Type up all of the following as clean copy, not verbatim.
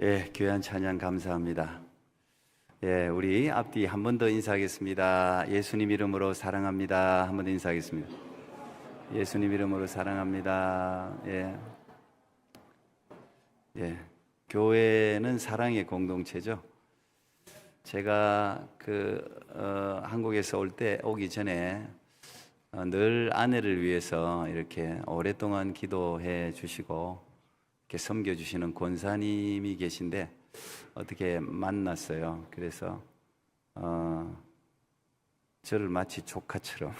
예, 귀한 찬양 감사합니다. 예, 우리 앞뒤 한 번 더 인사하겠습니다. 예수님 이름으로 사랑합니다. 한 번 더 인사하겠습니다. 예수님 이름으로 사랑합니다. 예, 예, 교회는 사랑의 공동체죠. 제가 한국에서 오기 전에 늘 아내를 위해서 이렇게 오랫동안 기도해 주시고 이렇게 섬겨주시는 권사님이 계신데 어떻게 만났어요. 그래서 저를 마치 조카처럼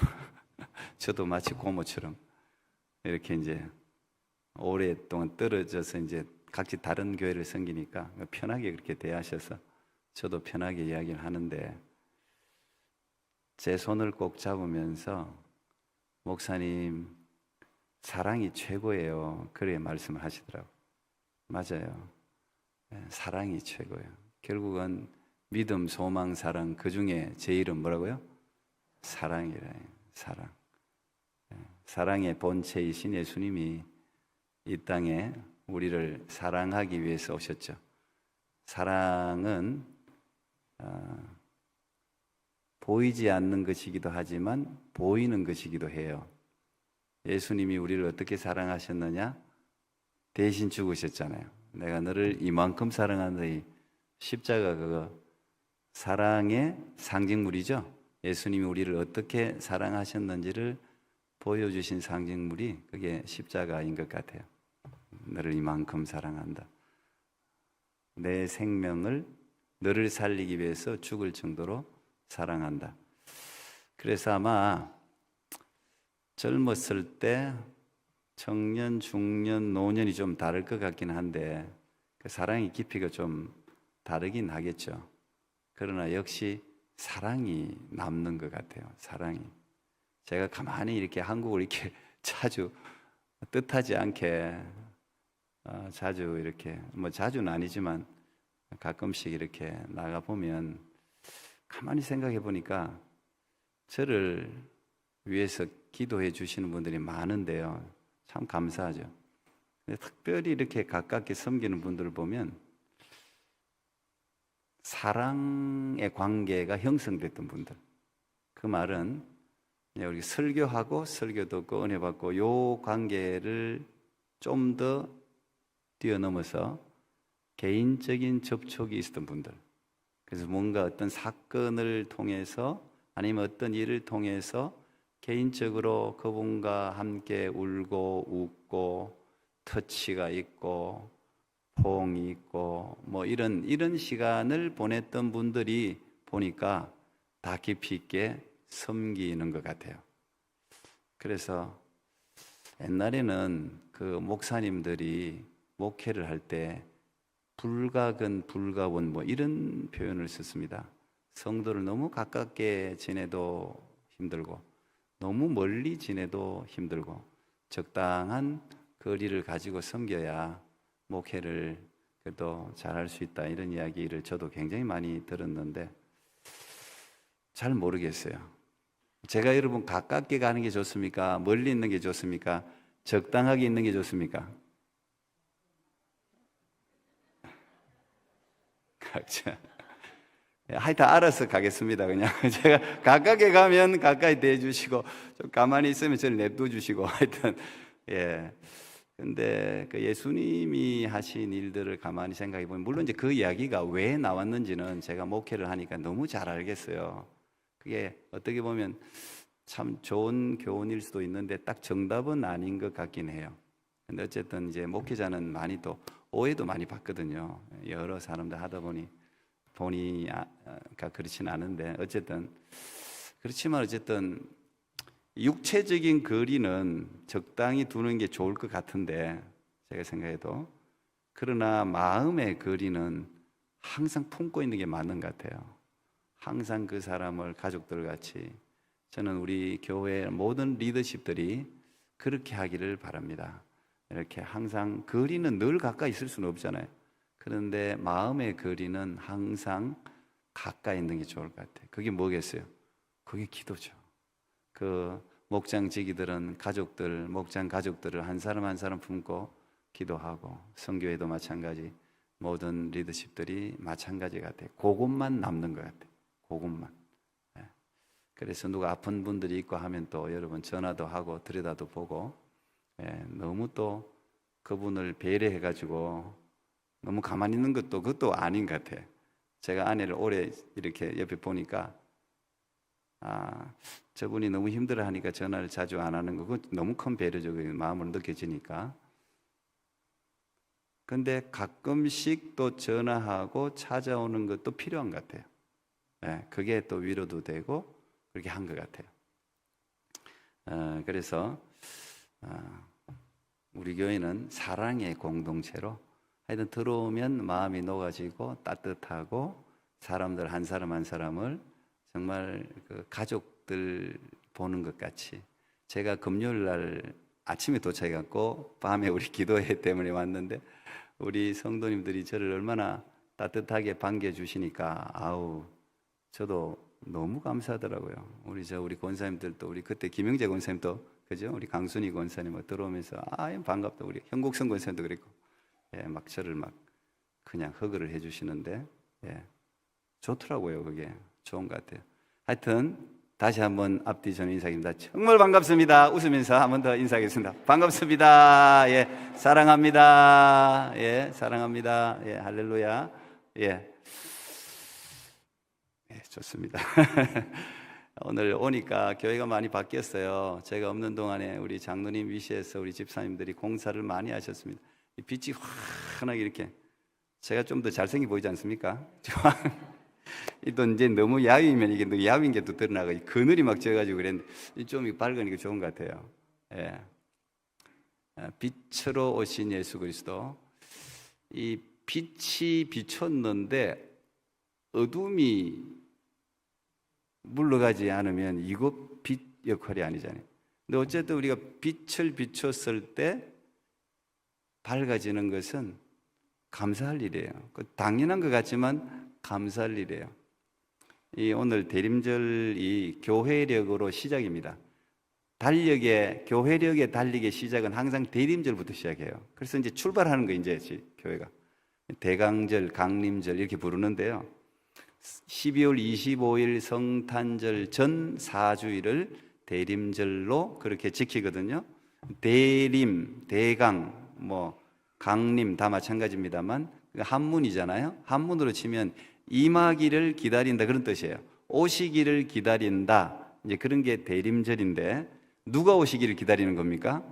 저도 마치 고모처럼 이렇게 이제 오랫동안 떨어져서 이제 각기 다른 교회를 섬기니까 편하게 그렇게 대하셔서 저도 편하게 이야기를 하는데 제 손을 꼭 잡으면서 목사님 사랑이 최고예요. 그래 말씀을 하시더라고요. 맞아요. 사랑이 최고예요. 결국은 믿음, 소망, 사랑 그 중에 제일은 뭐라고요? 사랑이래요. 사랑. 사랑의 본체이신 예수님이 이 땅에 우리를 사랑하기 위해서 오셨죠. 사랑은 보이지 않는 것이기도 하지만 보이는 것이기도 해요. 예수님이 우리를 어떻게 사랑하셨느냐? 대신 죽으셨잖아요. 내가 너를 이만큼 사랑하노니. 십자가 그거 사랑의 상징물이죠. 예수님이 우리를 어떻게 사랑하셨는지를 보여주신 상징물이 그게 십자가인 것 같아요. 너를 이만큼 사랑한다. 내 생명을 너를 살리기 위해서 죽을 정도로 사랑한다. 그래서 아마 젊었을 때 청년, 중년, 노년이 좀 다를 것 같긴 한데 그 사랑의 깊이가 좀 다르긴 하겠죠. 그러나 역시 사랑이 남는 것 같아요. 사랑이. 제가 가만히 이렇게 한국을 이렇게 자주 뜻하지 않게 자주 이렇게 뭐 자주는 아니지만 가끔씩 이렇게 나가 보면 가만히 생각해 보니까 저를 위해서 기도해 주시는 분들이 많은데요. 참 감사하죠. 근데 특별히 이렇게 가깝게 섬기는 분들을 보면 사랑의 관계가 형성됐던 분들. 그 말은 우리 설교하고 설교 듣고 은혜 받고 요 관계를 좀 더 뛰어넘어서 개인적인 접촉이 있었던 분들. 그래서 뭔가 어떤 사건을 통해서 아니면 어떤 일을 통해서 개인적으로 그분과 함께 울고 웃고 터치가 있고 포옹이 있고 뭐 이런 시간을 보냈던 분들이 보니까 다 깊이 있게 섬기는 것 같아요. 그래서 옛날에는 그 목사님들이 목회를 할 때 불가근 불가원 뭐 이런 표현을 썼습니다. 성도를 너무 가깝게 지내도 힘들고 너무 멀리 지내도 힘들고 적당한 거리를 가지고 섬겨야 목회를 그래도 잘할 수 있다, 이런 이야기를 저도 굉장히 많이 들었는데 잘 모르겠어요. 제가 여러분 가깝게 가는 게 좋습니까? 멀리 있는 게 좋습니까? 적당하게 있는 게 좋습니까? 각자 하여튼 알아서 가겠습니다. 그냥 제가 가깝게 가면 가까이 대해주시고 좀 가만히 있으면 저를 냅둬 주시고 하여튼 예. 근데 그 예수님이 하신 일들을 가만히 생각해 보면 물론 이제 그 이야기가 왜 나왔는지는 제가 목회를 하니까 너무 잘 알겠어요. 그게 어떻게 보면 참 좋은 교훈일 수도 있는데 딱 정답은 아닌 것 같긴 해요. 근데 어쨌든 이제 목회자는 많이 또 오해도 많이 받거든요. 여러 사람들 하다 보니 그렇진 않은데 어쨌든 그렇지만 어쨌든 육체적인 거리는 적당히 두는 게 좋을 것 같은데 제가 생각해도 그러나 마음의 거리는 항상 품고 있는 게 맞는 것 같아요. 항상 그 사람을 가족들 같이 저는 우리 교회 모든 리더십들이 그렇게 하기를 바랍니다. 이렇게 항상 거리는 늘 가까이 있을 수는 없잖아요. 그런데 마음의 거리는 항상 가까이 있는 게 좋을 것 같아요. 그게 뭐겠어요? 그게 기도죠. 그 목장 지기들은 목장 가족들을 한 사람 한 사람 품고 기도하고, 선교회도 마찬가지 모든 리더십들이 마찬가지 같아요. 그것만 남는 것 같아요. 그것만. 예. 그래서 누가 아픈 분들이 있고 하면 또 여러분 전화도 하고 들여다도 보고, 예, 너무 또 그분을 배려해가지고 너무 가만히 있는 것도 그것도 아닌 것 같아요. 제가 아내를 오래 이렇게 옆에 보니까 저분이 너무 힘들어하니까 전화를 자주 안 하는 거, 그거 너무 큰 배려적인 마음으로 느껴지니까. 근데 가끔씩 또 전화하고 찾아오는 것도 필요한 것 같아요. 네, 그게 또 위로도 되고 그렇게 한 것 같아요. 그래서 우리 교회는 사랑의 공동체로 하여튼 들어오면 마음이 녹아지고 따뜻하고 사람들 한 사람 한 사람을 정말 그 가족들 보는 것 같이. 제가 금요일 날 아침에 도착해갖고 밤에 우리 기도회 때문에 왔는데 우리 성도님들이 저를 얼마나 따뜻하게 반겨주시니까 아우 저도 너무 감사하더라고요. 우리 권사님들도 우리 그때 김영재 권사님도 그죠? 우리 강순희 권사님 들어오면서 반갑다. 우리 현국성 권사님도 그랬고, 예, 막 저를 막 그냥 허그를 해주시는데, 예, 좋더라고요. 그게 좋은 것 같아요. 하여튼 다시 한번 앞뒤 저는 인사드립니다. 정말 반갑습니다. 웃으면서 한 번 더 인사하겠습니다. 반갑습니다. 예, 사랑합니다. 예, 사랑합니다. 예, 할렐루야. 예, 예, 좋습니다. 오늘 오니까 교회가 많이 바뀌었어요. 제가 없는 동안에 우리 장로님 위시에서 우리 집사님들이 공사를 많이 하셨습니다. 이 빛이 환하게 이렇게, 제가 좀 더 잘생겨 보이지 않습니까? 또 이제 너무 야위면 이게 또 야윈 게 또 드러나고 그늘이 막 져가지고 그랬는데 좀 밝으니까 좋은 것 같아요. 예. 빛으로 오신 예수 그리스도. 이 빛이 비쳤는데 어둠이 물러가지 않으면 이거 빛 역할이 아니잖아요. 근데 어쨌든 우리가 빛을 비췄을 때 밝아지는 것은 감사할 일이에요. 당연한 것 같지만 감사할 일이에요. 이 오늘 대림절이 교회력으로 시작입니다. 교회력의 달리기의 시작은 항상 대림절부터 시작해요. 그래서 이제 출발하는 거 이제 교회가 대강절, 강림절 이렇게 부르는데요. 12월 25일 성탄절 전 4주일을 대림절로 그렇게 지키거든요. 대림, 대강, 강림 다 마찬가지입니다만 한문이잖아요. 한문으로 치면 임하기를 기다린다 그런 뜻이에요. 오시기를 기다린다. 이제 그런 게 대림절인데 누가 오시기를 기다리는 겁니까?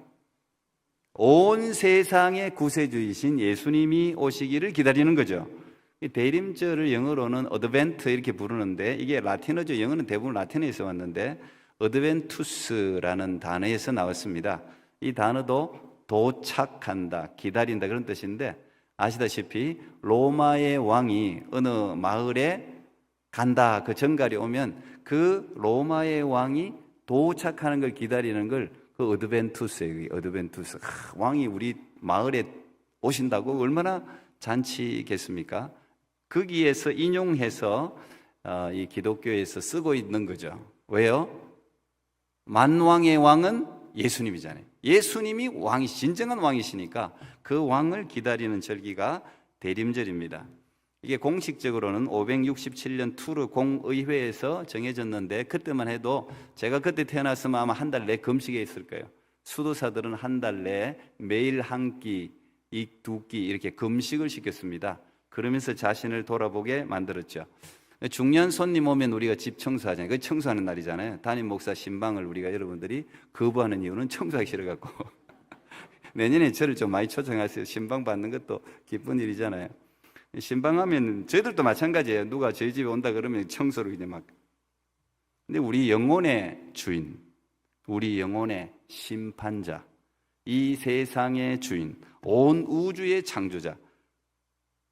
온 세상의 구세주이신 예수님이 오시기를 기다리는 거죠. 대림절을 영어로는 어드벤트 이렇게 부르는데 이게 라틴어죠. 영어는 대부분 라틴어에서 왔는데 어드벤투스라는 단어에서 나왔습니다. 이 단어도 도착한다, 기다린다 그런 뜻인데 아시다시피 로마의 왕이 어느 마을에 간다, 그 정갈이 오면 그 로마의 왕이 도착하는 걸 기다리는 걸 그 어드벤투스예요. 어드벤투스. 왕이 우리 마을에 오신다고 얼마나 잔치겠습니까? 거기에서 인용해서 이 기독교에서 쓰고 있는 거죠. 왜요? 만왕의 왕은 예수님이잖아요. 예수님이 진정한 왕이시니까 그 왕을 기다리는 절기가 대림절입니다. 이게 공식적으로는 567년 투르 공의회에서 정해졌는데 그때만 해도 제가 그때 태어났으면 아마 한 달 내 금식에 있을 거예요. 수도사들은 한 달 내에 매일 한 끼, 두 끼 이렇게 금식을 시켰습니다. 그러면서 자신을 돌아보게 만들었죠. 중년 손님 오면 우리가 집 청소하잖아요. 그 청소하는 날이잖아요. 담임 목사 신방을 우리가 여러분들이 거부하는 이유는 청소하기 싫어갖고 내년에 저를 좀 많이 초청하세요. 신방 받는 것도 기쁜 일이잖아요. 신방하면 저희들도 마찬가지예요. 누가 저희 집에 온다 그러면 청소를 이제 막. 근데 우리 영혼의 주인, 우리 영혼의 심판자, 이 세상의 주인, 온 우주의 창조자,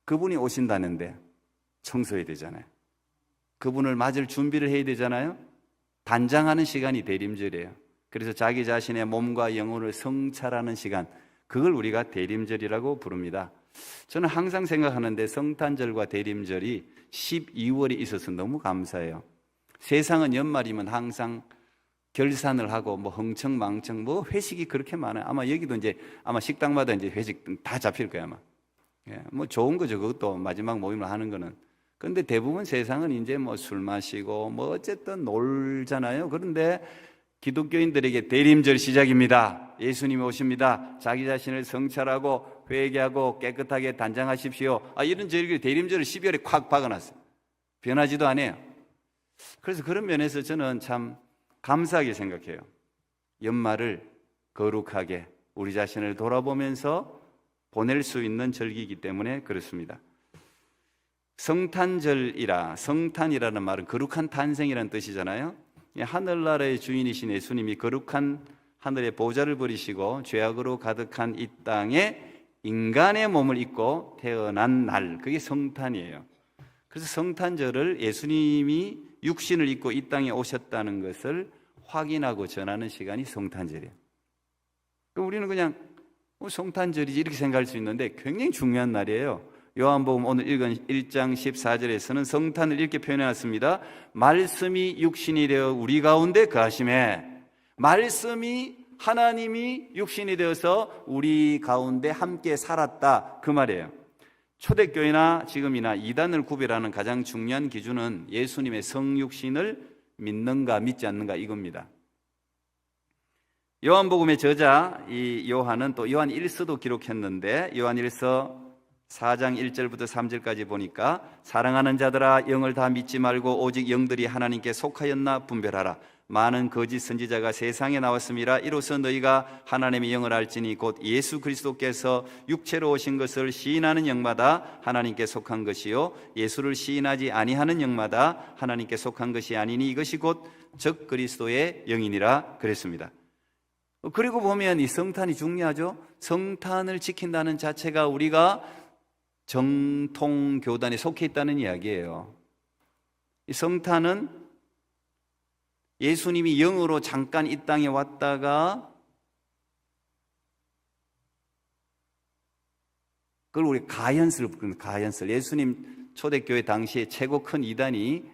그분이 오신다는데 청소해야 되잖아요. 그분을 맞을 준비를 해야 되잖아요. 단장하는 시간이 대림절이에요. 그래서 자기 자신의 몸과 영혼을 성찰하는 시간, 그걸 우리가 대림절이라고 부릅니다. 저는 항상 생각하는데 성탄절과 대림절이 12월에 있어서 너무 감사해요. 세상은 연말이면 항상 결산을 하고 흥청망청 회식이 그렇게 많아요. 아마 여기도 이제 아마 식당마다 이제 회식 다 잡힐 거예요 아마. 뭐 좋은 거죠. 그것도 마지막 모임을 하는 거는. 근데 대부분 세상은 이제 뭐 술 마시고 뭐 어쨌든 놀잖아요. 그런데 기독교인들에게 대림절 시작입니다. 예수님이 오십니다. 자기 자신을 성찰하고 회개하고 깨끗하게 단장하십시오. 이런 절기 대림절을 12월에 콱 박아놨어요. 변하지도 않아요. 그래서 그런 면에서 저는 참 감사하게 생각해요. 연말을 거룩하게 우리 자신을 돌아보면서 보낼 수 있는 절기이기 때문에 그렇습니다. 성탄절이라, 성탄이라는 말은 거룩한 탄생이라는 뜻이잖아요. 하늘나라의 주인이신 예수님이 거룩한 하늘의 보좌를 버리시고 죄악으로 가득한 이 땅에 인간의 몸을 입고 태어난 날, 그게 성탄이에요. 그래서 성탄절을 예수님이 육신을 입고 이 땅에 오셨다는 것을 확인하고 전하는 시간이 성탄절이에요. 우리는 그냥 성탄절이지 이렇게 생각할 수 있는데 굉장히 중요한 날이에요. 요한복음 오늘 읽은 1장 14절에서는 성탄을 이렇게 표현해놨습니다. 말씀이 육신이 되어 우리 가운데 거하심에, 말씀이 하나님이 육신이 되어서 우리 가운데 함께 살았다, 그 말이에요. 초대교회나 지금이나 이단을 구별하는 가장 중요한 기준은 예수님의 성육신을 믿는가 믿지 않는가 이겁니다. 요한복음의 저자 이 요한은 또 요한 1서도 기록했는데 요한 1서 4장 1절부터 3절까지 보니까 사랑하는 자들아 영을 다 믿지 말고 오직 영들이 하나님께 속하였나 분별하라. 많은 거짓 선지자가 세상에 나왔음이라. 이로써 너희가 하나님의 영을 알지니 곧 예수 그리스도께서 육체로 오신 것을 시인하는 영마다 하나님께 속한 것이요 예수를 시인하지 아니하는 영마다 하나님께 속한 것이 아니니 이것이 곧 적 그리스도의 영이니라 그랬습니다. 그리고 보면 이 성탄이 중요하죠. 성탄을 지킨다는 자체가 우리가 정통교단에 속해 있다는 이야기예요. 이 성탄은 예수님이 영으로 잠깐 이 땅에 왔다가 그걸 우리 가현설 부르는 가현설. 예수님 초대교회 당시에 최고 큰 이단이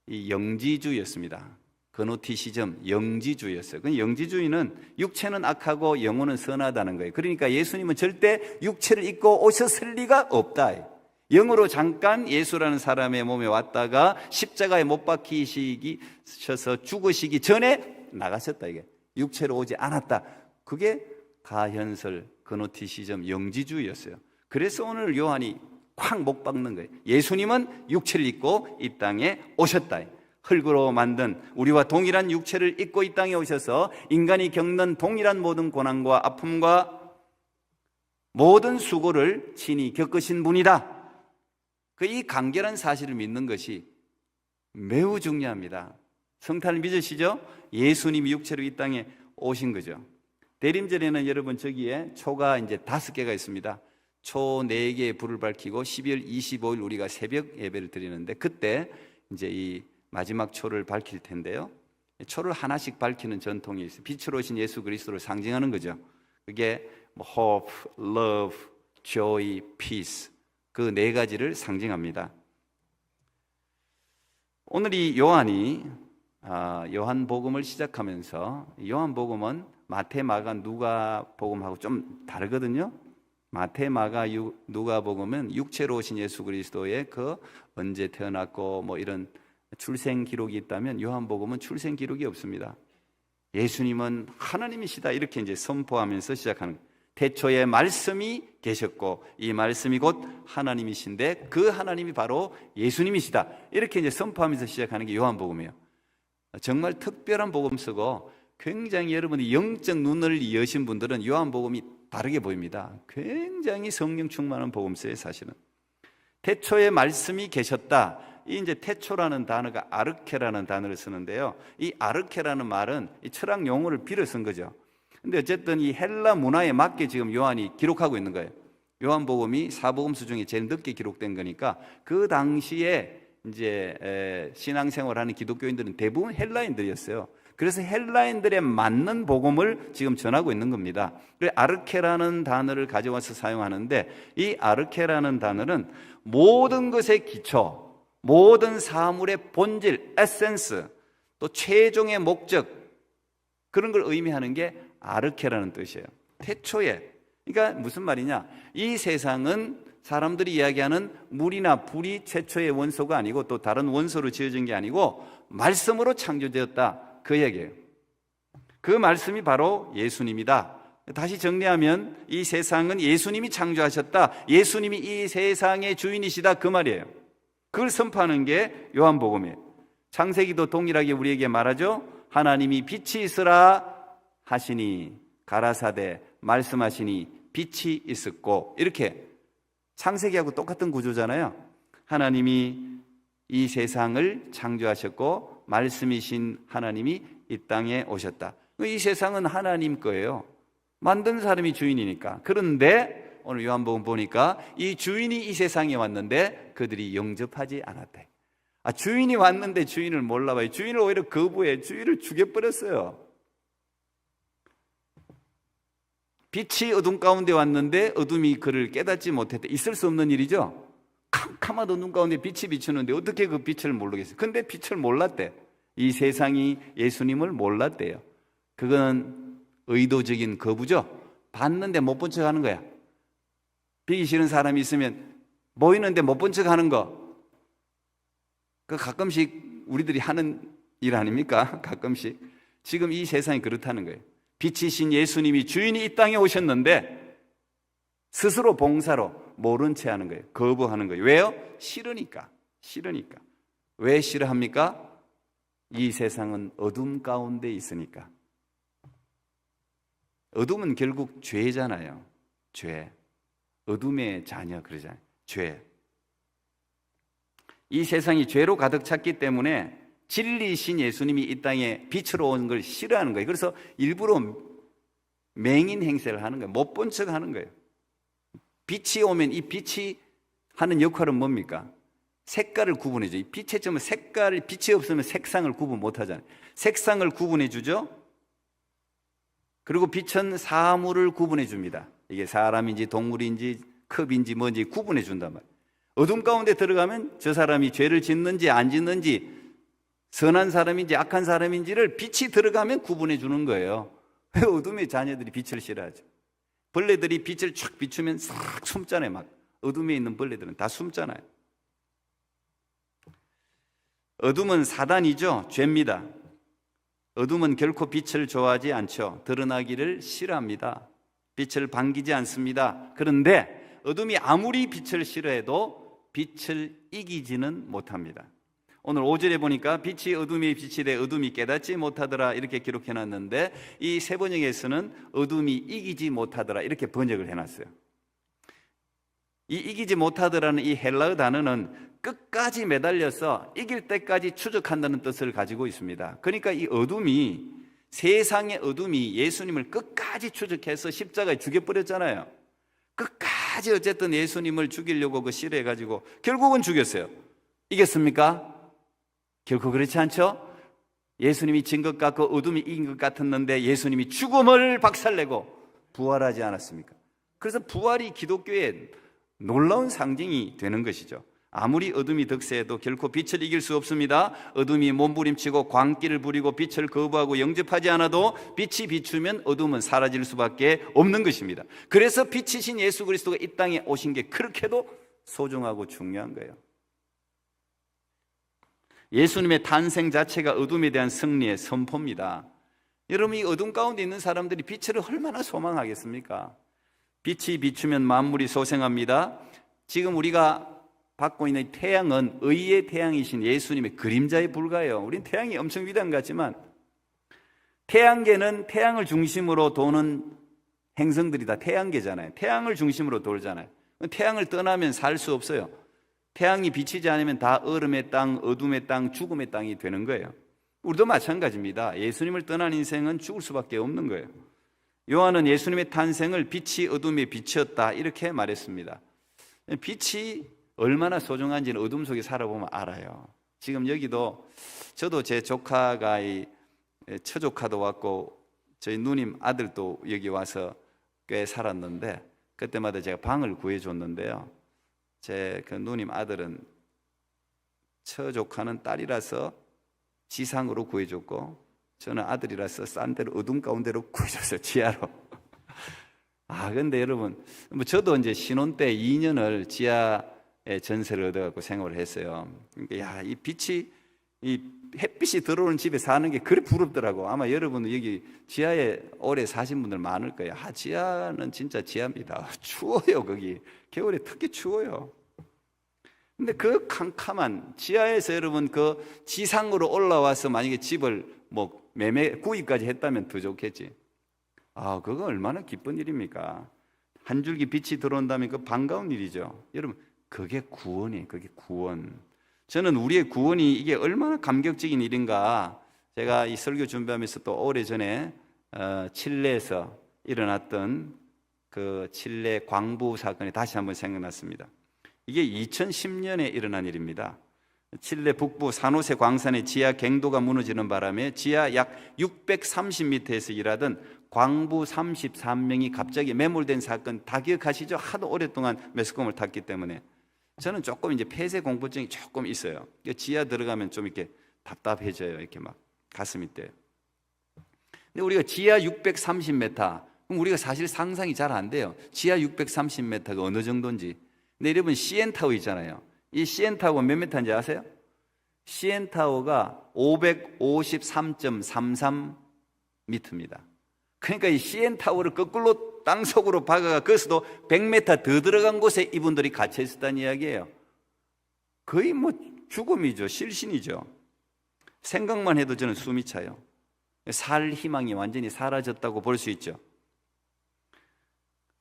이 영지주의였습니다. 그노티시즘, 영지주의였어요. 그 영지주의는 육체는 악하고 영혼은 선하다는 거예요. 그러니까 예수님은 절대 육체를 입고 오셨을 리가 없다. 영으로 잠깐 예수라는 사람의 몸에 왔다가 십자가에 못 박히셔서 죽으시기 전에 나가셨다. 이게 육체로 오지 않았다. 그게 가현설, 그노티시즘, 영지주의였어요. 그래서 오늘 요한이 콱 못 박는 거예요. 예수님은 육체를 입고 이 땅에 오셨다. 흙으로 만든 우리와 동일한 육체를 입고 이 땅에 오셔서 인간이 겪는 동일한 모든 고난과 아픔과 모든 수고를 친히 겪으신 분이다. 이 간결한 사실을 믿는 것이 매우 중요합니다. 성탄을 믿으시죠? 예수님이 육체로 이 땅에 오신 거죠. 대림절에는 여러분 저기에 초가 이제 5개가 있습니다. 초 4개의 불을 밝히고 12월 25일 우리가 새벽 예배를 드리는데 그때 이제 이 마지막 초를 밝힐 텐데요. 초를 하나씩 밝히는 전통이 있어요. 빛으로 오신 예수 그리스도를 상징하는 거죠. 그게 뭐 hope, love, joy, peace 그 4가지를 상징합니다. 오늘 이 요한이 요한복음을 시작하면서 요한복음은 마태, 마가, 누가복음하고 좀 다르거든요. 마태, 마가, 누가복음은 육체로 오신 예수 그리스도의 그 언제 태어났고 뭐 이런 출생 기록이 있다면 요한복음은 출생 기록이 없습니다. 예수님은 하나님이시다 이렇게 이제 선포하면서 시작하는 거예요. 태초에 말씀이 계셨고 이 말씀이 곧 하나님이신데 그 하나님이 바로 예수님이시다 이렇게 이제 선포하면서 시작하는 게 요한복음이에요. 정말 특별한 복음서고 굉장히 여러분이 영적 눈을 여신 분들은 요한복음이 다르게 보입니다. 굉장히 성령 충만한 복음서예요. 사실은 태초에 말씀이 계셨다. 이 이제 태초라는 단어가 아르케라는 단어를 쓰는데요. 이 아르케라는 말은 이 철학 용어를 빌어 쓴 거죠. 근데 어쨌든 이 헬라 문화에 맞게 지금 요한이 기록하고 있는 거예요. 요한복음이 사복음서 중에 제일 늦게 기록된 거니까 그 당시에 이제 신앙생활하는 기독교인들은 대부분 헬라인들이었어요. 그래서 헬라인들에 맞는 복음을 지금 전하고 있는 겁니다. 그래서 아르케라는 단어를 가져와서 사용하는데 이 아르케라는 단어는 모든 것의 기초, 모든 사물의 본질, 에센스, 또 최종의 목적 그런 걸 의미하는 게 아르케라는 뜻이에요. 태초에. 그러니까 무슨 말이냐? 이 세상은 사람들이 이야기하는 물이나 불이 최초의 원소가 아니고 또 다른 원소로 지어진 게 아니고 말씀으로 창조되었다, 그 얘기예요. 그 말씀이 바로 예수님이다. 다시 정리하면 이 세상은 예수님이 창조하셨다, 예수님이 이 세상의 주인이시다, 그 말이에요. 그걸 선포하는 게 요한복음이에요. 창세기도 동일하게 우리에게 말하죠. 하나님이 빛이 있으라 하시니 가라사대 말씀하시니 빛이 있었고, 이렇게 창세기하고 똑같은 구조잖아요. 하나님이 이 세상을 창조하셨고 말씀이신 하나님이 이 땅에 오셨다. 이 세상은 하나님 거예요. 만든 사람이 주인이니까. 그런데 오늘 요한복음 보니까 이 주인이 이 세상에 왔는데 그들이 영접하지 않았대. 주인이 왔는데 주인을 몰라봐요. 주인을 오히려 거부해. 주인을 죽여버렸어요. 빛이 어둠 가운데 왔는데 어둠이 그를 깨닫지 못했대. 있을 수 없는 일이죠. 캄캄한 어둠 가운데 빛이 비추는데 어떻게 그 빛을 모르겠어요. 근데 빛을 몰랐대. 이 세상이 예수님을 몰랐대요. 그건 의도적인 거부죠. 봤는데 못 본 척 하는 거야. 비기 싫은 사람이 있으면 보이는데 못 본 척 하는 거, 그 가끔씩 우리들이 하는 일 아닙니까? 가끔씩. 지금 이 세상이 그렇다는 거예요. 빛이신 예수님이 주인이 이 땅에 오셨는데 스스로 봉사로 모른 채 하는 거예요. 거부하는 거예요. 왜요? 싫으니까. 왜 싫어합니까? 이 세상은 어둠 가운데 있으니까. 어둠은 결국 죄잖아요. 죄. 어둠의 자녀 그러잖아요. 죄. 이 세상이 죄로 가득 찼기 때문에 진리이신 예수님이 이 땅에 빛으로 온 걸 싫어하는 거예요. 그래서 일부러 맹인 행세를 하는 거예요. 못 본 척 하는 거예요. 빛이 오면 이 빛이 하는 역할은 뭡니까? 색깔을 구분해 줘요. 이 빛의 점은 색깔을, 빛이 없으면 색상을 구분 못 하잖아요. 색상을 구분해 주죠. 그리고 빛은 사물을 구분해 줍니다. 이게 사람인지 동물인지 컵인지 뭔지 구분해 준단 말이에요. 어둠 가운데 들어가면 저 사람이 죄를 짓는지 안 짓는지, 선한 사람인지 악한 사람인지를 빛이 들어가면 구분해 주는 거예요. 왜 어둠의 자녀들이 빛을 싫어하죠? 벌레들이 빛을 쫙 비추면 싹 숨잖아요. 막 어둠에 있는 벌레들은 다 숨잖아요. 어둠은 사단이죠. 죄입니다. 어둠은 결코 빛을 좋아하지 않죠. 드러나기를 싫어합니다. 빛을 반기지 않습니다. 그런데 어둠이 아무리 빛을 싫어해도 빛을 이기지는 못합니다. 오늘 5절에 보니까 빛이 어둠에 빛이 돼 어둠이 깨닫지 못하더라 이렇게 기록해놨는데, 이 세 번역에서는 어둠이 이기지 못하더라 이렇게 번역을 해놨어요. 이 이기지 못하더라는 이 헬라어 단어는 끝까지 매달려서 이길 때까지 추적한다는 뜻을 가지고 있습니다. 그러니까 이 어둠이, 세상의 어둠이 예수님을 끝까지 추적해서 십자가에 죽여버렸잖아요. 끝까지 어쨌든 예수님을 죽이려고 그 싫어해가지고 결국은 죽였어요. 이겼습니까? 결코 그렇지 않죠? 예수님이 진 것 같고 어둠이 이긴 것 같았는데 예수님이 죽음을 박살내고 부활하지 않았습니까? 그래서 부활이 기독교의 놀라운 상징이 되는 것이죠. 아무리 어둠이 득세해도 결코 빛을 이길 수 없습니다. 어둠이 몸부림치고 광기를 부리고 빛을 거부하고 영접하지 않아도 빛이 비추면 어둠은 사라질 수밖에 없는 것입니다. 그래서 빛이신 예수 그리스도가 이 땅에 오신 게 그렇게도 소중하고 중요한 거예요. 예수님의 탄생 자체가 어둠에 대한 승리의 선포입니다. 여러분, 이 어둠 가운데 있는 사람들이 빛을 얼마나 소망하겠습니까? 빛이 비추면 만물이 소생합니다. 지금 우리가 받고 있는 태양은 의의 태양이신 예수님의 그림자에 불과해요. 우린 태양이 엄청 위대한 것 같지만 태양계는 태양을 중심으로 도는 행성들이 다 태양계잖아요. 태양을 중심으로 돌잖아요. 태양을 떠나면 살 수 없어요. 태양이 비치지 않으면 다 얼음의 땅, 어둠의 땅, 죽음의 땅이 되는 거예요. 우리도 마찬가지입니다. 예수님을 떠난 인생은 죽을 수밖에 없는 거예요. 요한은 예수님의 탄생을 빛이 어둠에 비쳤다 이렇게 말했습니다. 빛이 얼마나 소중한지는 어둠 속에 살아보면 알아요. 지금 여기도 저도 제 조카가 처조카도 왔고 저희 누님 아들도 여기 와서 꽤 살았는데 그때마다 제가 방을 구해줬는데요. 제 그 누님 아들은 처조카는 딸이라서 지상으로 구해줬고 저는 아들이라서 싼 데로 어둠 가운데로 구해줬어요. 지하로. 근데 여러분, 뭐 저도 이제 신혼 때 2년을 지하에 전세를 얻어갖고 생활을 했어요. 그러니까 이 빛이, 이 햇빛이 들어오는 집에 사는 게 그리 부럽더라고. 아마 여러분은 여기 지하에 오래 사신 분들 많을 거예요. 지하는 진짜 지하입니다. 추워요, 거기. 겨울에 특히 추워요. 근데 그 캄캄한 지하에서 여러분 그 지상으로 올라와서 만약에 집을 뭐 구입까지 했다면 더 좋겠지. 그거 얼마나 기쁜 일입니까? 한 줄기 빛이 들어온다면 그 반가운 일이죠. 여러분, 그게 구원이에요. 그게 구원. 저는 우리의 구원이 이게 얼마나 감격적인 일인가. 제가 이 설교 준비하면서 또 오래전에 칠레에서 일어났던 그 칠레 광부 사건이 다시 한번 생각났습니다. 이게 2010년에 일어난 일입니다. 칠레 북부 산호세 광산의 지하 갱도가 무너지는 바람에 지하 약 630m에서 일하던 광부 33명이 갑자기 매몰된 사건 다 기억하시죠? 하도 오랫동안 매스컴을 탔기 때문에. 저는 조금 이제 폐쇄 공포증이 조금 있어요. 지하 들어가면 좀 이렇게 답답해져요. 이렇게 막 가슴이 뛰어요. 근데 우리가 지하 630m, 그럼 우리가 사실 상상이 잘 안 돼요. 지하 630m가 어느 정도인지. 근데 여러분 CN타워 있잖아요. 이 CN타워가 몇 미터인지 아세요? CN타워가 553.33m입니다. 그러니까 이 CN타워를 거꾸로 땅속으로 박아가 거기서도 100m 더 들어간 곳에 이분들이 갇혀 있었다는 이야기예요. 거의 뭐 죽음이죠. 실신이죠. 생각만 해도 저는 숨이 차요. 살 희망이 완전히 사라졌다고 볼 수 있죠.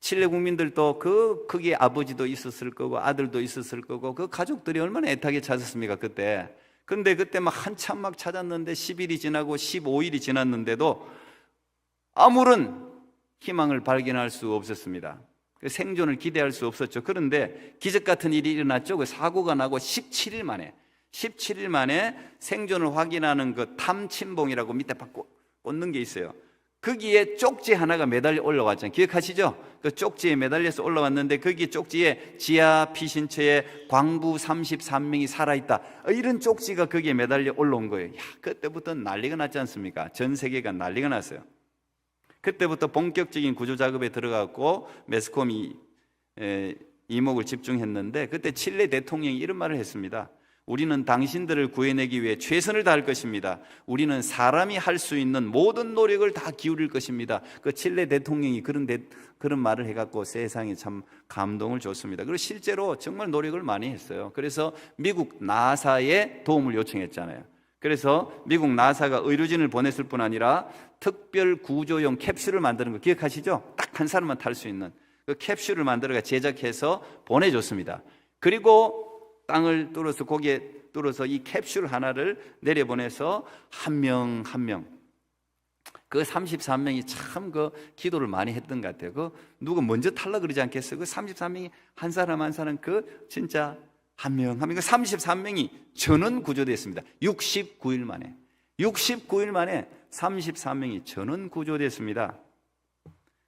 칠레 국민들도 거기에 아버지도 있었을 거고 아들도 있었을 거고 그 가족들이 얼마나 애타게 찾았습니까 그때. 근데 그때 막 한참 막 찾았는데 10일이 지나고 15일이 지났는데도 아무런 희망을 발견할 수 없었습니다. 생존을 기대할 수 없었죠. 그런데 기적 같은 일이 일어났죠. 그 사고가 나고 17일 만에 생존을 확인하는 그 탐침봉이라고 밑에 꽂는 게 있어요. 거기에 쪽지 하나가 매달려 올라왔잖아요. 기억하시죠? 그 쪽지에 매달려서 올라왔는데 거기 쪽지에 지하 피신처에 광부 33명이 살아있다. 이런 쪽지가 거기에 매달려 올라온 거예요. 그때부터 난리가 났지 않습니까? 전 세계가 난리가 났어요. 그때부터 본격적인 구조 작업에 들어갔고 매스컴이 이목을 집중했는데 그때 칠레 대통령이 이런 말을 했습니다. 우리는 당신들을 구해내기 위해 최선을 다할 것입니다. 우리는 사람이 할 수 있는 모든 노력을 다 기울일 것입니다. 그 칠레 대통령이 그런 말을 해갖고 세상에 참 감동을 줬습니다. 그리고 실제로 정말 노력을 많이 했어요. 그래서 미국 나사에 도움을 요청했잖아요. 그래서 미국 나사가 의료진을 보냈을 뿐 아니라 특별 구조용 캡슐을 만드는 거 기억하시죠? 딱 한 사람만 탈 수 있는 그 캡슐을 만들어가 제작해서 보내줬습니다. 그리고 땅을 뚫어서 거기에 뚫어서 이 캡슐 하나를 내려보내서 한 명 한 명 그 33명이 참 그 기도를 많이 했던 것 같아요. 누가 먼저 탈라 그러지 않겠어요? 그 33명이 한 사람 한 사람 그 진짜 한 명 한 명 그 33명이 전원 구조됐습니다. 69일 만에 33명이 전원 구조됐습니다.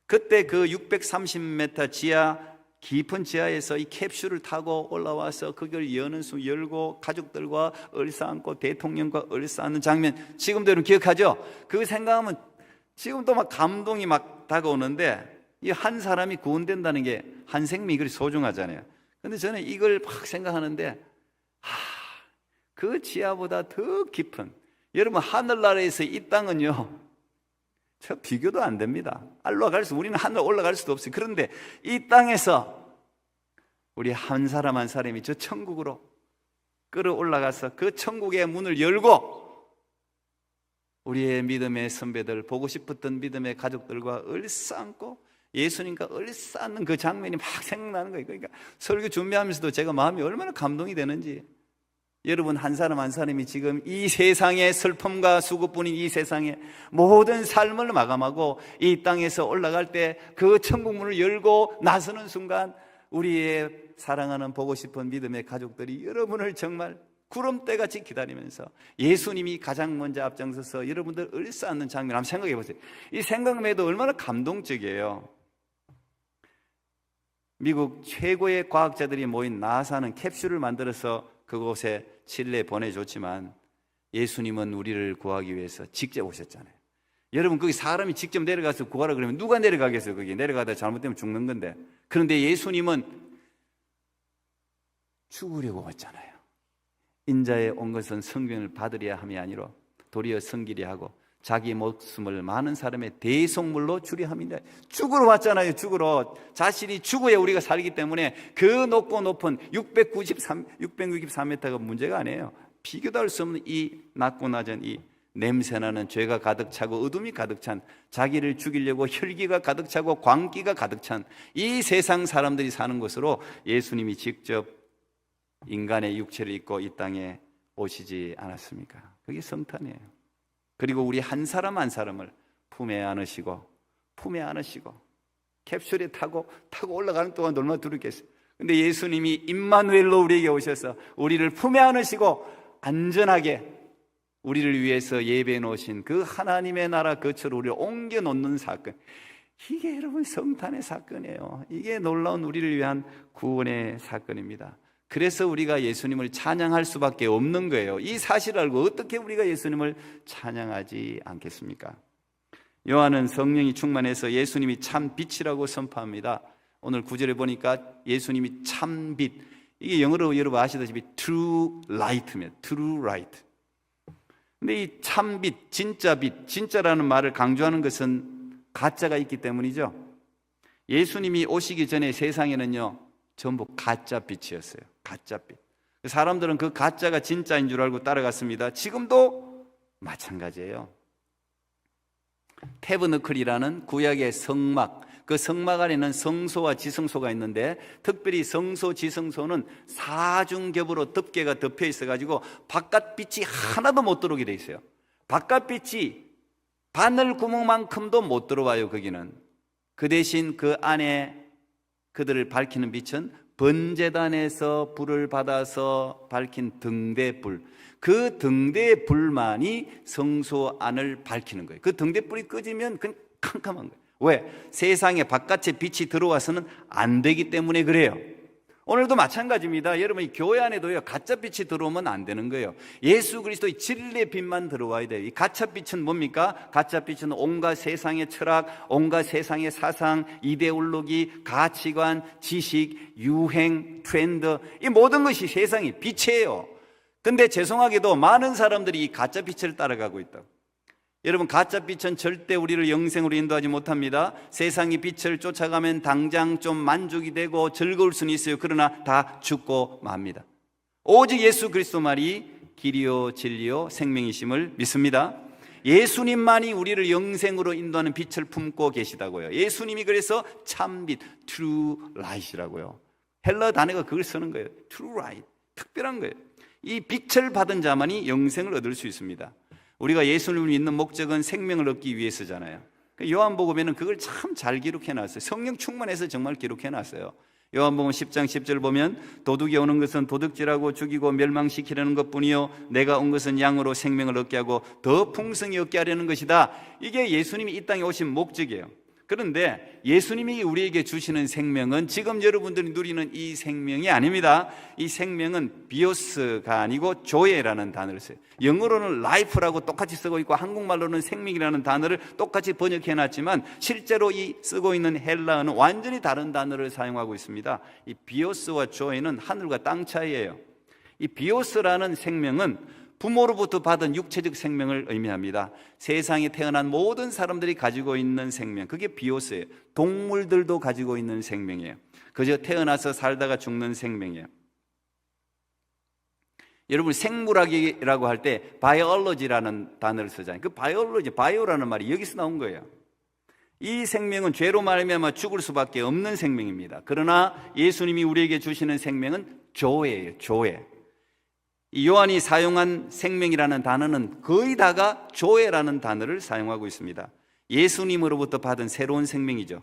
그때 그 630m 지하 깊은 지하에서 이 캡슐을 타고 올라와서 그걸 여는 수 열고 가족들과 얼싸안고 대통령과 얼싸안는 장면 지금도 여러분 기억하죠? 그거 생각하면 지금도 막 감동이 막 다가오는데 이 한 사람이 구원된다는 게 한 생명이 그리 소중하잖아요. 근데 저는 이걸 막 생각하는데 그 지하보다 더 깊은 여러분 하늘나라에서 이 땅은요 저 비교도 안 됩니다. 우리는 하늘 올라갈 수도 없어요. 그런데 이 땅에서 우리 한 사람 한 사람이 저 천국으로 끌어올라가서 그 천국의 문을 열고 우리의 믿음의 선배들, 보고 싶었던 믿음의 가족들과 얼싸안고 예수님과 얼싸안는 그 장면이 막 생각나는 거예요. 그러니까 설교 준비하면서도 제가 마음이 얼마나 감동이 되는지 여러분 한 사람 한 사람이 지금 이 세상의 슬픔과 수고뿐인 이 세상의 모든 삶을 마감하고 이 땅에서 올라갈 때 그 천국 문을 열고 나서는 순간 우리의 사랑하는 보고 싶은 믿음의 가족들이 여러분을 정말 구름대같이 기다리면서 예수님이 가장 먼저 앞장서서 여러분들 얼싸안는 장면 한번 생각해 보세요. 이 생각만 해도 얼마나 감동적이에요. 미국 최고의 과학자들이 모인 나사는 캡슐을 만들어서 그곳에 칠레에 보내줬지만 예수님은 우리를 구하기 위해서 직접 오셨잖아요. 여러분 거기 사람이 직접 내려가서 구하라 그러면 누가 내려가겠어요? 거기 내려가다 잘못되면 죽는 건데. 그런데 예수님은 죽으려고 왔잖아요. 인자에 온 것은 성경을 받으려 함이 아니라 도리어 섬기려 하고 자기 목숨을 많은 사람의 대속물로 주려 함이다. 죽으러 왔잖아요. 죽으러. 자신이 죽어야 우리가 살기 때문에 그 높고 높은 663m가 문제가 아니에요. 비교도 할 수 없는 이 낮고 낮은 이 냄새나는 죄가 가득 차고 어둠이 가득 찬, 자기를 죽이려고 혈기가 가득 차고 광기가 가득 찬 이 세상 사람들이 사는 곳으로 예수님이 직접 인간의 육체를 입고 이 땅에 오시지 않았습니까? 그게 성탄이에요. 그리고 우리 한 사람 한 사람을 품에 안으시고 캡슐에 타고 올라가는 동안 얼마나 두렵겠어요. 근데 예수님이 임마누엘로 우리에게 오셔서 우리를 품에 안으시고 안전하게 우리를 위해서 예배해 놓으신 그 하나님의 나라 거처로 우리를 옮겨 놓는 사건, 이게 여러분 성탄의 사건이에요. 이게 놀라운 우리를 위한 구원의 사건입니다. 그래서 우리가 예수님을 찬양할 수밖에 없는 거예요. 이 사실을 알고 어떻게 우리가 예수님을 찬양하지 않겠습니까? 요한은 성령이 충만해서 예수님이 참 빛이라고 선포합니다. 오늘 9절에 보니까 예수님이 참 빛, 이게 영어로 여러분 아시다시피 true light입니다. true light. 근데 이 참 빛, 진짜 빛, 진짜라는 말을 강조하는 것은 가짜가 있기 때문이죠. 예수님이 오시기 전에 세상에는요 전부 가짜 빛이었어요. 가짜 빛. 사람들은 그 가짜가 진짜인 줄 알고 따라갔습니다. 지금도 마찬가지예요. 태브너클이라는 구약의 성막, 그 성막 안에는 성소와 지성소가 있는데 특별히 성소, 지성소는 사중겹으로 덮개가 덮여 있어가지고 바깥빛이 하나도 못 들어오게 돼 있어요. 바깥빛이 바늘 구멍만큼도 못 들어와요. 거기는. 그 대신 그 안에 그들을 밝히는 빛은 번제단에서 불을 받아서 밝힌 등대불, 그 등대불만이 성소 안을 밝히는 거예요. 그 등대불이 꺼지면 그냥 캄캄한 거예요. 왜? 세상에 바깥에 빛이 들어와서는 안 되기 때문에 그래요. 오늘도 마찬가지입니다. 여러분, 이 교회 안에도요 가짜 빛이 들어오면 안 되는 거예요. 예수 그리스도의 진리의 빛만 들어와야 돼요. 이 가짜 빛은 뭡니까? 가짜 빛은 온갖 세상의 철학, 온갖 세상의 사상, 이데올로기, 가치관, 지식, 유행, 트렌드, 이 모든 것이 세상의 빛이에요. 근데 죄송하게도 많은 사람들이 이 가짜 빛을 따라가고 있다고. 여러분, 가짜 빛은 절대 우리를 영생으로 인도하지 못합니다. 세상의 빛을 쫓아가면 당장 좀 만족이 되고 즐거울 수는 있어요. 그러나 다 죽고 맙니다. 오직 예수 그리스도만이 길이요 진리요 생명이심을 믿습니다. 예수님만이 우리를 영생으로 인도하는 빛을 품고 계시다고요. 예수님이 그래서 참빛, true light이라고요. 헬라 단어가 그걸 쓰는 거예요. true light, 특별한 거예요. 이 빛을 받은 자만이 영생을 얻을 수 있습니다. 우리가 예수님을 믿는 목적은 생명을 얻기 위해서잖아요. 요한복음에는 그걸 참 잘 기록해놨어요. 성령 충만해서 정말 기록해놨어요. 요한복음 10장 10절 보면 도둑이 오는 것은 도둑질하고 죽이고 멸망시키려는 것뿐이요 내가 온 것은 양으로 생명을 얻게 하고 더 풍성히 얻게 하려는 것이다. 이게 예수님이 이 땅에 오신 목적이에요. 그런데 예수님이 우리에게 주시는 생명은 지금 여러분들이 누리는 이 생명이 아닙니다. 이 생명은 비오스가 아니고 조에라는 단어를 써요. 영어로는 life라고 똑같이 쓰고 있고 한국말로는 생명이라는 단어를 똑같이 번역해놨지만 실제로 이 쓰고 있는 헬라어는 완전히 다른 단어를 사용하고 있습니다. 이 비오스와 조에는 하늘과 땅 차이예요. 이 비오스라는 생명은 부모로부터 받은 육체적 생명을 의미합니다. 세상에 태어난 모든 사람들이 가지고 있는 생명, 그게 비오스예요. 동물들도 가지고 있는 생명이에요. 그저 태어나서 살다가 죽는 생명이에요. 여러분, 생물학이라고 할 때 바이올로지라는 단어를 쓰잖아요. 그 바이올로지, 바이오라는 말이 여기서 나온 거예요. 이 생명은 죄로 말미암아 죽을 수밖에 없는 생명입니다. 그러나 예수님이 우리에게 주시는 생명은 조예요. 조예. 이 요한이 사용한 생명이라는 단어는 거의 다가 조에라는 단어를 사용하고 있습니다. 예수님으로부터 받은 새로운 생명이죠.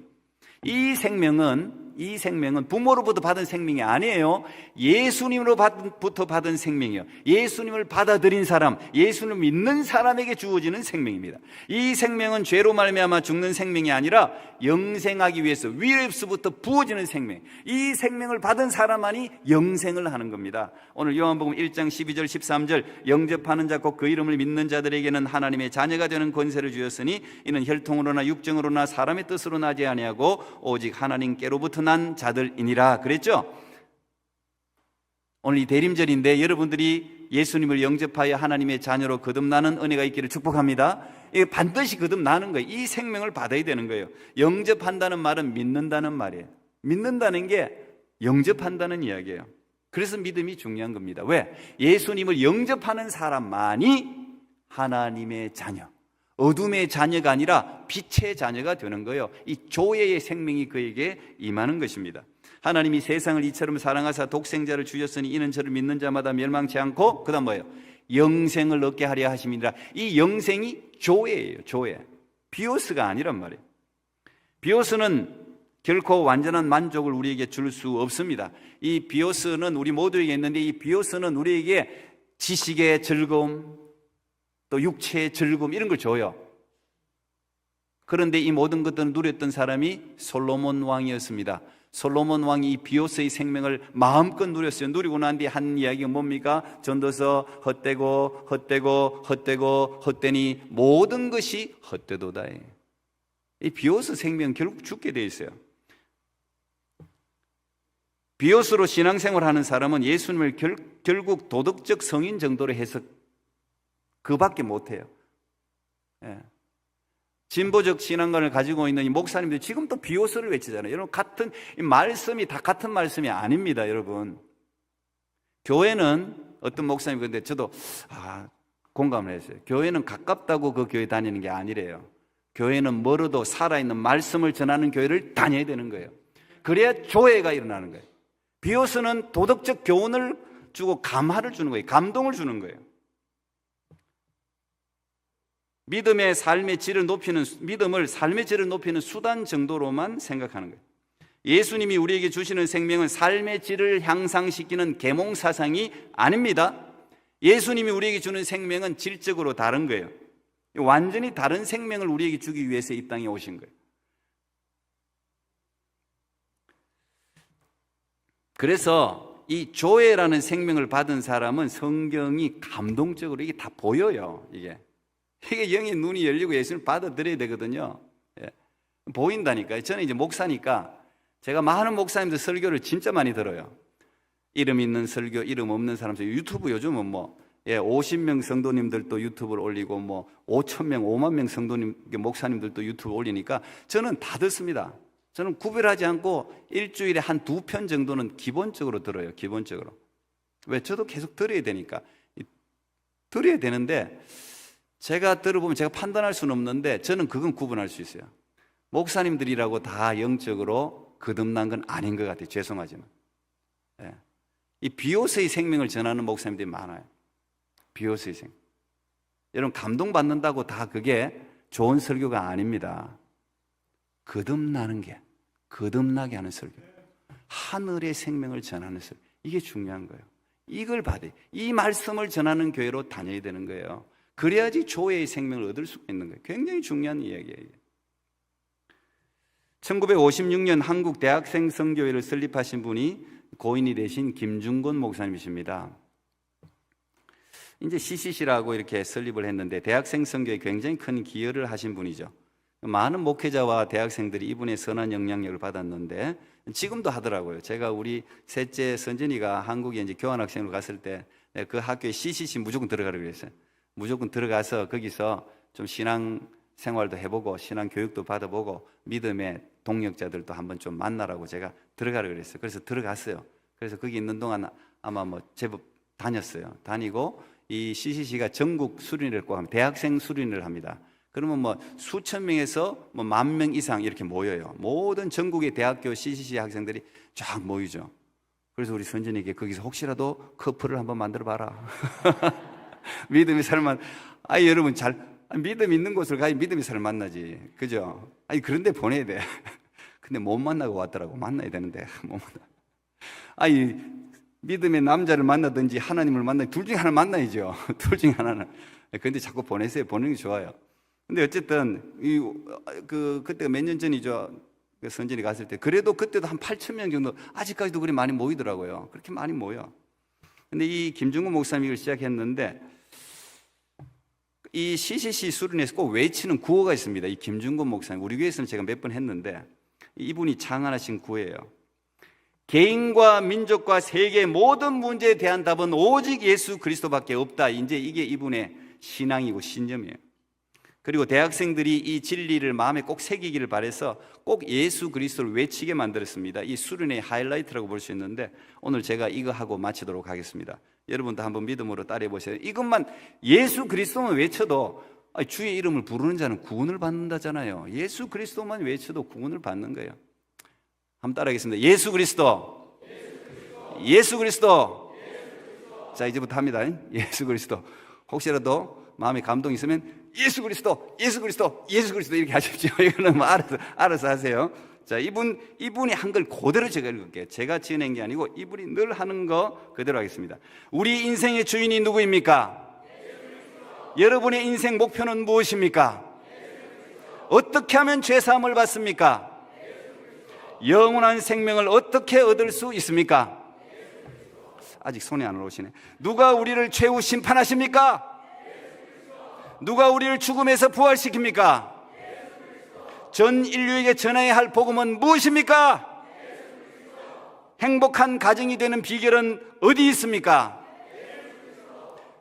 이 생명은 이 생명은 부모로부터 받은 생명이 아니에요. 예수님으로부터 받은 생명이요. 예수님을 받아들인 사람, 예수님을 믿는 사람에게 주어지는 생명입니다. 이 생명은 죄로 말미암아 죽는 생명이 아니라 영생하기 위해서 위에서부터 부어지는 생명. 이 생명을 받은 사람만이 영생을 하는 겁니다. 오늘 요한복음 1장 12절 13절 영접하는 자 곧 그 이름을 믿는 자들에게는 하나님의 자녀가 되는 권세를 주었으니 이는 혈통으로나 육정으로나 사람의 뜻으로 나지 아니하고 오직 하나님께로부터 난 자들이니라 그랬죠. 오늘 이 대림절인데 여러분들이 예수님을 영접하여 하나님의 자녀로 거듭나는 은혜가 있기를 축복합니다. 이게 반드시 거듭나는 거예요. 이 생명을 받아야 되는 거예요. 영접한다는 말은 믿는다는 말이에요. 믿는다는 게 영접한다는 이야기예요. 그래서 믿음이 중요한 겁니다. 왜? 예수님을 영접하는 사람만이 하나님의 자녀, 어둠의 자녀가 아니라 빛의 자녀가 되는 거예요. 이 조예의 생명이 그에게 임하는 것입니다. 하나님이 세상을 이처럼 사랑하사 독생자를 주셨으니 이는 저를 믿는 자마다 멸망치 않고 그 다음 뭐예요? 영생을 얻게 하려 하심이니라. 이 영생이 조예예요. 조예. 비오스가 아니란 말이에요. 비오스는 결코 완전한 만족을 우리에게 줄 수 없습니다. 이 비오스는 우리 모두에게 있는데 이 비오스는 우리에게 지식의 즐거움 또 육체의 즐거움 이런 걸 줘요. 그런데 이 모든 것들을 누렸던 사람이 솔로몬 왕이었습니다. 솔로몬 왕이 이 비오스의 생명을 마음껏 누렸어요. 누리고 난 뒤에 한 이야기가 뭡니까? 전도서 헛되고 헛되고 헛되고 헛되니 모든 것이 헛되도다. 이 비오스 생명 결국 죽게 돼 있어요. 비오스로 신앙생활하는 사람은 예수님을 결국 도덕적 성인 정도로 해서 그밖에 못해요. 예. 진보적 신앙관을 가지고 있는 이 목사님들 지금 또 비오스를 외치잖아요. 여러분 같은 이 말씀이 다 같은 말씀이 아닙니다, 여러분. 교회는 어떤 목사님 근데 저도 공감을 했어요. 교회는 가깝다고 그 교회 다니는 게 아니래요. 교회는 멀어도 살아있는 말씀을 전하는 교회를 다녀야 되는 거예요. 그래야 조회가 일어나는 거예요. 비오스는 도덕적 교훈을 주고 감화를 주는 거예요. 감동을 주는 거예요. 믿음을 삶의 질을 높이는 수단 정도로만 생각하는 거예요. 예수님이 우리에게 주시는 생명은 삶의 질을 향상시키는 계몽 사상이 아닙니다. 예수님이 우리에게 주는 생명은 질적으로 다른 거예요. 완전히 다른 생명을 우리에게 주기 위해서 이 땅에 오신 거예요. 그래서 이 조회라는 생명을 받은 사람은 성경이 감동적으로 이게 다 보여요. 이게 영의 눈이 열리고 예수님을 받아들여야 되거든요. 예. 보인다니까요. 저는 이제 목사니까 제가 많은 목사님들 설교를 진짜 많이 들어요. 이름 있는 설교, 이름 없는 사람 유튜브 요즘은 50명 성도님들도 유튜브를 올리고 5,000명, 5만 명 성도님, 목사님들도 유튜브 올리니까 저는 다 듣습니다. 저는 구별하지 않고 일주일에 한 2편 정도는 기본적으로 들어요. 기본적으로. 왜? 저도 계속 들어야 되니까. 들어야 되는데 제가 들어보면 제가 판단할 수는 없는데 저는 그건 구분할 수 있어요. 목사님들이라고 다 영적으로 거듭난 건 아닌 것 같아요. 죄송하지만. 예. 이 비오스의 생명을 전하는 목사님들이 많아요. 비오스의 생명. 여러분 감동받는다고 다 그게 좋은 설교가 아닙니다. 거듭나게 하는 설교. 하늘의 생명을 전하는 설교. 이게 중요한 거예요. 이걸 받아요. 이 말씀을 전하는 교회로 다녀야 되는 거예요. 그래야지 조회의 생명을 얻을 수가 있는 거예요. 굉장히 중요한 이야기예요. 1956년 한국 대학생 선교회를 설립하신 분이 고인이 되신 김중곤 목사님이십니다. 이제 CCC라고 이렇게 설립을 했는데 대학생 선교에 굉장히 큰 기여를 하신 분이죠. 많은 목회자와 대학생들이 이분의 선한 영향력을 받았는데 지금도 하더라고요. 제가 우리 셋째 선진이가 한국에 이제 교환학생으로 갔을 때 그 학교에 CCC 무조건 들어가라고 그랬어요. 무조건 들어가서 거기서 좀 신앙 생활도 해보고 신앙 교육도 받아보고 믿음의 동력자들도 한번 좀 만나라고 제가 들어가라고 그랬어요. 그래서 들어갔어요. 그래서 거기 있는 동안 아마 제법 다녔어요. 다니고 이 CCC가 전국 수련회를 꼭 하면 대학생 수련회를 합니다. 그러면 수천 명에서 10,000명 이상 이렇게 모여요. 모든 전국의 대학교 CCC 학생들이 쫙 모이죠. 그래서 우리 선진에게 거기서 혹시라도 커플을 한번 만들어 봐라. 믿음의 사람만, 여러분 믿음 있는 곳을 가야 믿음의 사람을 만나지. 그죠? 그런데 보내야 돼. 근데 못 만나고 왔더라고. 만나야 되는데 못 만나. 아니, 믿음의 남자를 만나든지 하나님을 만나든지 둘 중에 하나 만나야죠. 둘 중에 하나는. 근데 자꾸 보내세요. 보내는 게 좋아요. 근데 어쨌든 그때가 몇 년 전이죠. 선진이 갔을 때. 그래도 그때도 한 8천 명 정도 아직까지도 그리 많이 모이더라고요. 그렇게 많이 모여. 근데 이 김중근 목사님이 이걸 시작했는데, 이 CCC 수련회에서 꼭 외치는 구호가 있습니다. 이 김중근 목사님, 우리 교회에서는 제가 몇 번 했는데, 이분이 창안하신 구호예요. 개인과 민족과 세계의 모든 문제에 대한 답은 오직 예수 그리스도밖에 없다. 이제 이게 이분의 신앙이고 신념이에요. 그리고 대학생들이 이 진리를 마음에 꼭 새기기를 바라서 꼭 예수 그리스도를 외치게 만들었습니다. 이 수련의 하이라이트라고 볼 수 있는데, 오늘 제가 이거 하고 마치도록 하겠습니다. 여러분도 한번 믿음으로 따라해 보세요. 이것만, 예수 그리스도만 외쳐도 주의 이름을 부르는 자는 구원을 받는다잖아요. 예수 그리스도만 외쳐도 구원을 받는 거예요. 한번 따라하겠습니다. 예수 그리스도, 예수 그리스도. 자, 이제부터 합니다. 예수 그리스도. 혹시라도 마음에 감동이 있으면 예수 그리스도, 예수 그리스도, 예수 그리스도 이렇게 하십시오. 이거는 뭐 알아서 하세요. 자, 이분이 한 걸 그대로 제가 읽을게요. 제가 지어낸 게 아니고 이분이 늘 하는 거 그대로 하겠습니다. 우리 인생의 주인이 누구입니까? 여러분의 인생 목표는 무엇입니까? 어떻게 하면 죄사함을 받습니까? 영원한 생명을 어떻게 얻을 수 있습니까? 아직 손에 안 올라오시네. 누가 우리를 최후 심판하십니까? 누가 우리를 죽음에서 부활시킵니까? 전 인류에게 전해야 할 복음은 무엇입니까? 행복한 가정이 되는 비결은 어디 있습니까?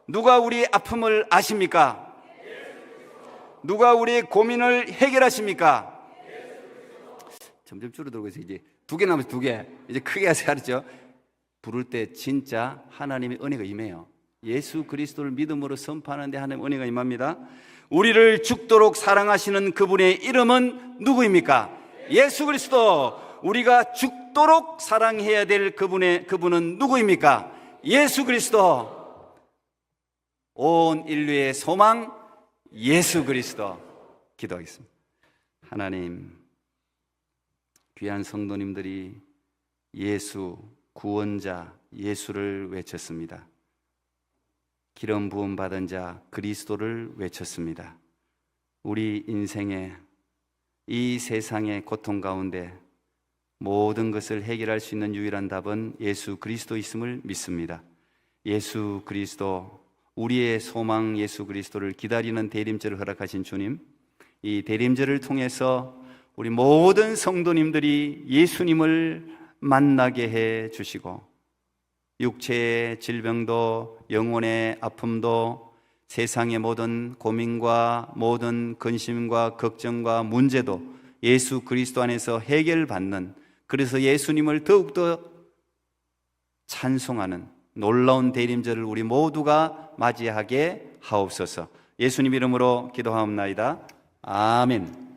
누가 우리의 아픔을 아십니까? 누가 우리의 고민을 해결하십니까? 점점 줄어들고 있어요. 이제 2개 남았어요. 2개. 이제 크게 하세요. 알았죠? 부를 때 진짜 하나님의 은혜가 임해요. 예수 그리스도를 믿음으로 선포하는데 하나님의 은혜가 임합니다. 우리를 죽도록 사랑하시는 그분의 이름은 누구입니까? 예수 그리스도. 우리가 죽도록 사랑해야 될 그분은 누구입니까? 예수 그리스도. 온 인류의 소망 예수 그리스도. 기도하겠습니다. 하나님, 귀한 성도님들이 예수, 구원자 예수를 외쳤습니다. 기름 부음 받은 자 그리스도를 외쳤습니다. 우리 인생의 이 세상의 고통 가운데 모든 것을 해결할 수 있는 유일한 답은 예수 그리스도 있음을 믿습니다. 예수 그리스도, 우리의 소망 예수 그리스도를 기다리는 대림절을 허락하신 주님, 이 대림절을 통해서 우리 모든 성도님들이 예수님을 만나게 해 주시고, 육체의 질병도, 영혼의 아픔도, 세상의 모든 고민과 모든 근심과 걱정과 문제도 예수 그리스도 안에서 해결받는, 그래서 예수님을 더욱더 찬송하는 놀라운 대림절을 우리 모두가 맞이하게 하옵소서. 예수님 이름으로 기도하옵나이다. 아멘.